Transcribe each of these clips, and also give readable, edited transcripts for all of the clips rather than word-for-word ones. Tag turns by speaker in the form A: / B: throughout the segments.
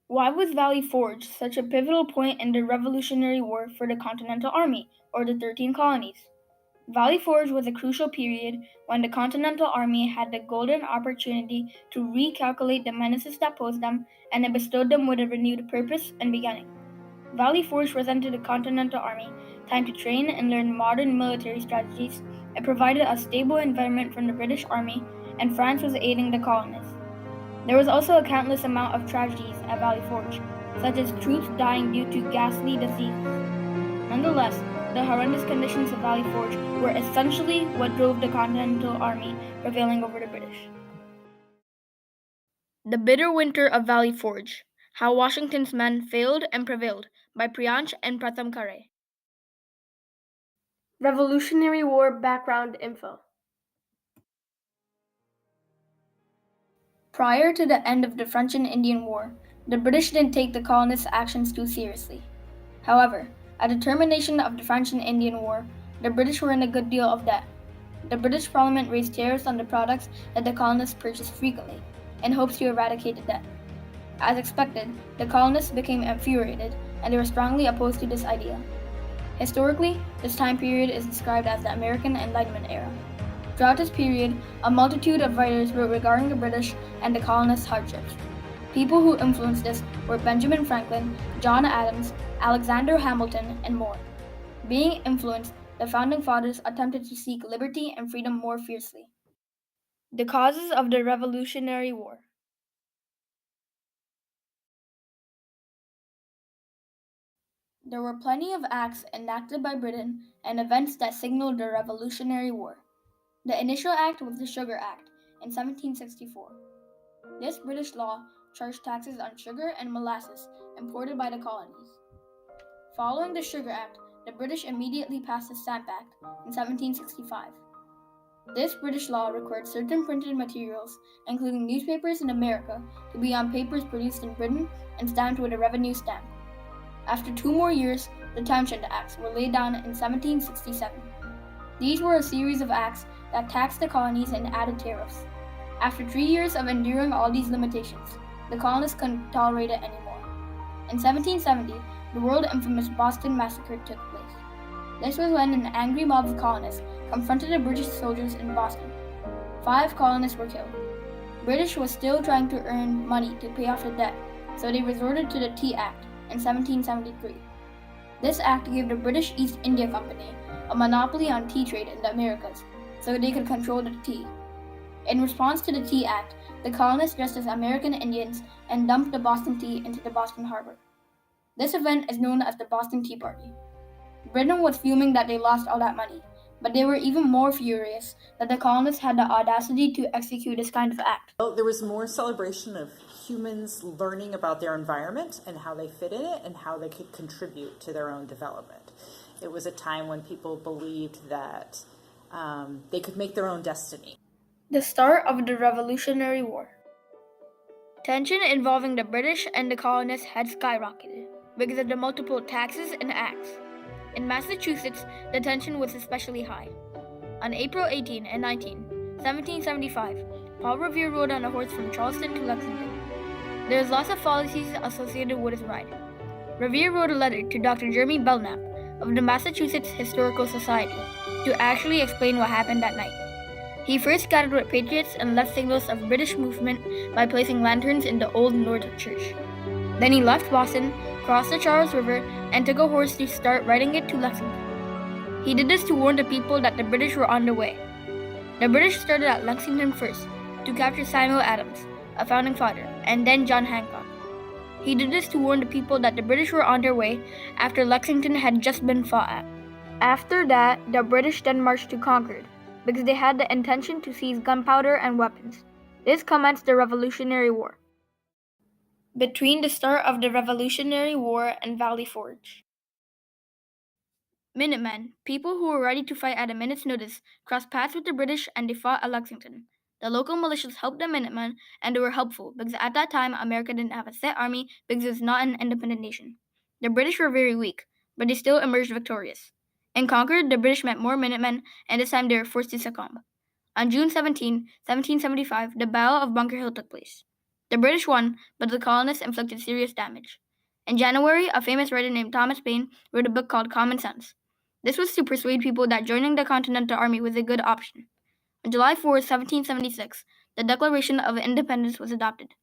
A: Why was Valley Forge such a pivotal point in the Revolutionary War for the Continental Army, or the 13 colonies? Valley Forge was a crucial period when the Continental Army had the golden opportunity to recalculate the menaces that posed them, and it bestowed them with a renewed purpose and beginning. Valley Forge presented the Continental Army time to train and learn modern military strategies. It provided a stable environment for the British Army, and France was aiding the colonists. There was also a countless amount of tragedies at Valley Forge, such as troops dying due to ghastly diseases. Nonetheless, the horrendous conditions of Valley Forge were essentially what drove the Continental Army prevailing over the British. The Bitter Winter of Valley Forge: How Washington's Men Failed and Prevailed, by Priyansh and Pratham Khare. Revolutionary War background info. Prior to the end of the French and Indian War, the British didn't take the colonists' actions too seriously. However, at the termination of the French and Indian War, the British were in a good deal of debt. The British Parliament raised tariffs on the products that the colonists purchased frequently, in hopes to eradicate the debt. As expected, the colonists became infuriated, and they were strongly opposed to this idea. Historically, this time period is described as the American Enlightenment era. Throughout this period, a multitude of writers wrote regarding the British and the colonists' hardships. People who influenced this were Benjamin Franklin, John Adams, Alexander Hamilton, and more. Being influenced, the Founding Fathers attempted to seek liberty and freedom more fiercely. The causes of the Revolutionary War. There were plenty of acts enacted by Britain and events that signaled the Revolutionary War. The initial act was the Sugar Act in 1764. This British law charged taxes on sugar and molasses imported by the colonies. Following the Sugar Act, the British immediately passed the Stamp Act in 1765. This British law required certain printed materials, including newspapers in America, to be on papers produced in Britain and stamped with a revenue stamp. After 2 more years, the Townshend Acts were laid down in 1767. These were a series of acts that taxed the colonies and added tariffs. After 3 years of enduring all these limitations, the colonists couldn't tolerate it anymore. In 1770, the world infamous Boston Massacre took place. This was when an angry mob of colonists confronted the British soldiers in Boston. 5 colonists were killed. British was still trying to earn money to pay off the debt, so they resorted to the Tea Act in 1773. This act gave the British East India Company a monopoly on tea trade in the Americas, so they could control the tea. In response to the Tea Act, the colonists dressed as American Indians and dumped the Boston tea into the Boston harbor. This event is known as the Boston Tea Party. Britain was fuming that they lost all that money, but they were even more furious that the colonists had the audacity to execute this kind of act.
B: Well, there was more celebration of humans learning about their environment and how they fit in it and how they could contribute to their own development. It was a time when people believed that they could make their own destiny.
A: The start of the Revolutionary War. Tension involving the British and the colonists had skyrocketed because of the multiple taxes and acts. In Massachusetts, the tension was especially high. On April 18 and 19, 1775, Paul Revere rode on a horse from Charleston to Lexington. There was lots of fallacies associated with his ride. Revere wrote a letter to Dr. Jeremy Belknap of the Massachusetts Historical Society to actually explain what happened that night. He first gathered with patriots and left signals of British movement by placing lanterns in the Old North Church. Then he left Boston, crossed the Charles River, and took a horse to start riding it to Lexington. He did this to warn the people that the British were on their way. The British started at Lexington first to capture Samuel Adams, a founding father, and then John Hancock. He did this to warn the people that the British were on their way after Lexington had just been fought at. After that, the British then marched to Concord, because they had the intention to seize gunpowder and weapons. This commenced the Revolutionary War. Between the start of the Revolutionary War and Valley Forge. Minutemen, people who were ready to fight at a minute's notice, crossed paths with the British and they fought at Lexington. The local militias helped the Minutemen, and they were helpful because at that time America didn't have a set army because it was not an independent nation. The British were very weak, but they still emerged victorious. In Concord, the British met more Minutemen, and this time they were forced to succumb. On June 17, 1775, the Battle of Bunker Hill took place. The British won, but the colonists inflicted serious damage. In January, a famous writer named Thomas Paine wrote a book called Common Sense. This was to persuade people that joining the Continental Army was a good option. On July 4, 1776, the Declaration of Independence was adopted.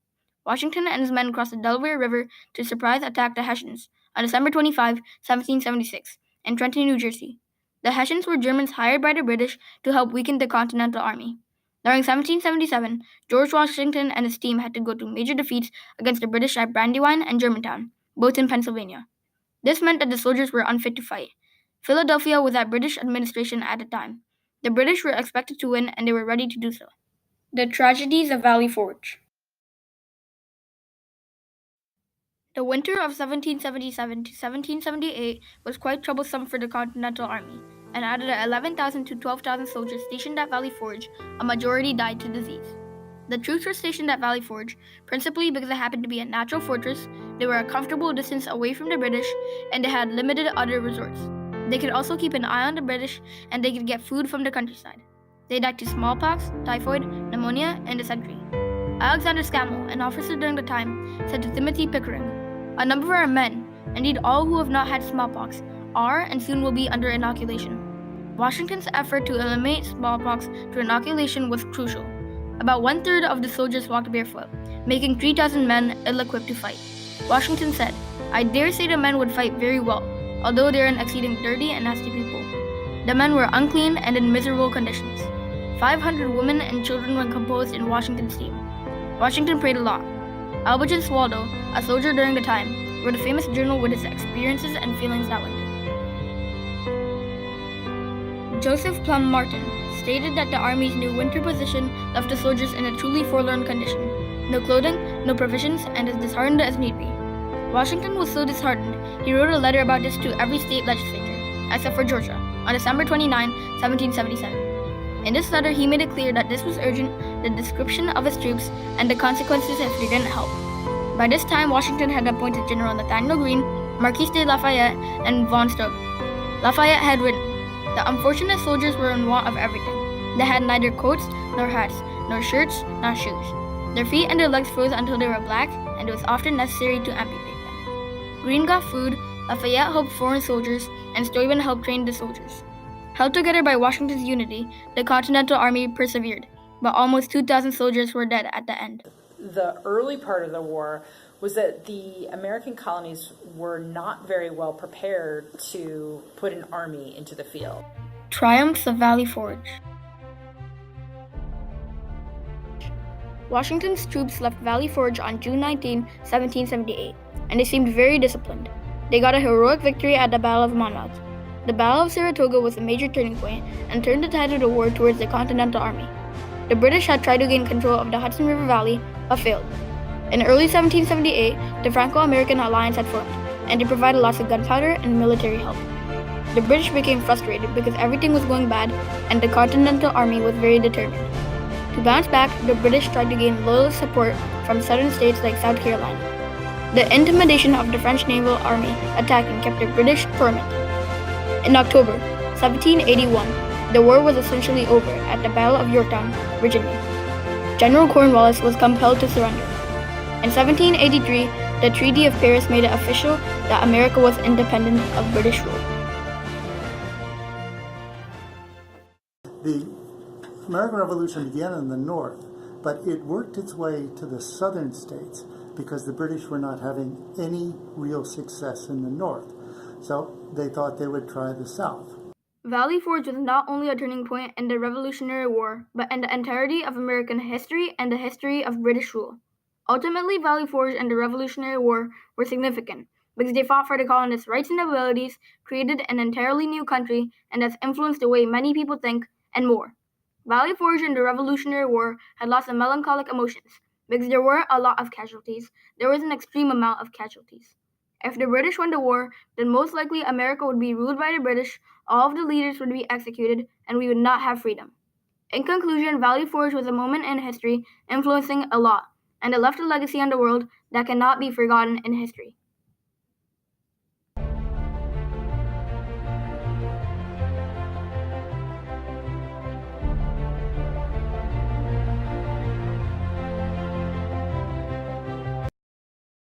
A: Washington and his men crossed the Delaware River to surprise attack the Hessians on December 25, 1776, in Trenton, New Jersey. The Hessians were Germans hired by the British to help weaken the Continental Army. During 1777, George Washington and his team had to go through major defeats against the British at Brandywine and Germantown, both in Pennsylvania. This meant that the soldiers were unfit to fight. Philadelphia was at British administration at the time. The British were expected to win, and they were ready to do so. The tragedies of Valley Forge. The winter of 1777 to 1778 was quite troublesome for the Continental Army, and out of the 11,000 to 12,000 soldiers stationed at Valley Forge, a majority died to disease. The troops were stationed at Valley Forge principally because it happened to be a natural fortress, they were a comfortable distance away from the British, and they had limited other resorts. They could also keep an eye on the British, and they could get food from the countryside. They died to smallpox, typhoid, pneumonia, and dysentery. Alexander Scammell, an officer during the time, said to Timothy Pickering, "A number of our men, indeed all who have not had smallpox, are and soon will be under inoculation." Washington's effort to eliminate smallpox through inoculation was crucial. About 1/3 of the soldiers walked barefoot, making 3,000 men ill-equipped to fight. Washington said, "I dare say the men would fight very well, although they are an exceeding dirty and nasty people." The men were unclean and in miserable conditions. 500 women and children were composed in Washington's team. Washington prayed a lot. Albertus Waldo, a soldier during the time, wrote a famous journal with his experiences and feelings that winter. Joseph Plum Martin stated that the Army's new winter position left the soldiers in a truly forlorn condition. No clothing, no provisions, and as disheartened as need be. Washington was so disheartened, he wrote a letter about this to every state legislature, except for Georgia, on December 29, 1777. In this letter, he made it clear that this was urgent, the description of his troops, and the consequences if they didn't help. By this time, Washington had appointed General Nathanael Greene, Marquis de Lafayette, and von Steuben. Lafayette had written, "The unfortunate soldiers were in want of everything. They had neither coats, nor hats, nor shirts, nor shoes. Their feet and their legs froze until they were black, and it was often necessary to amputate them." Greene got food, Lafayette helped foreign soldiers, and Steuben helped train the soldiers. Held together by Washington's unity, the Continental Army persevered, but almost 2,000 soldiers were dead at the end.
B: The early part of the war was that the American colonies were not very well prepared to put an army into the field.
A: Triumphs of Valley Forge. Washington's troops left Valley Forge on June 19, 1778, and they seemed very disciplined. They got a heroic victory at the Battle of Monmouth. The Battle of Saratoga was a major turning point and turned the tide of the war towards the Continental Army. The British had tried to gain control of the Hudson River Valley, but failed. In early 1778, the Franco-American alliance had formed, and they provided lots of gunpowder and military help. The British became frustrated because everything was going bad, and the Continental Army was very determined. To bounce back, the British tried to gain loyal support from southern states like South Carolina. The intimidation of the French naval army attacking kept the British tormented. In October 1781, the war was essentially over at the Battle of Yorktown, Virginia. General Cornwallis was compelled to surrender. In 1783, the Treaty of Paris made it official that America was independent of British rule.
C: The American Revolution began in the North, but it worked its way to the southern states because the British were not having any real success in the North. So they thought they would try the South.
A: Valley Forge was not only a turning point in the Revolutionary War, but in the entirety of American history and the history of British rule. Ultimately, Valley Forge and the Revolutionary War were significant because they fought for the colonists' rights and abilities, created an entirely new country, and has influenced the way many people think, and more. Valley Forge and the Revolutionary War had lots of melancholic emotions because there were a lot of casualties. There was an extreme amount of casualties. If the British won the war, then most likely America would be ruled by the British, all of the leaders would be executed, and we would not have freedom. In conclusion, Valley Forge was a moment in history influencing a lot, and it left a legacy on the world that cannot be forgotten in history.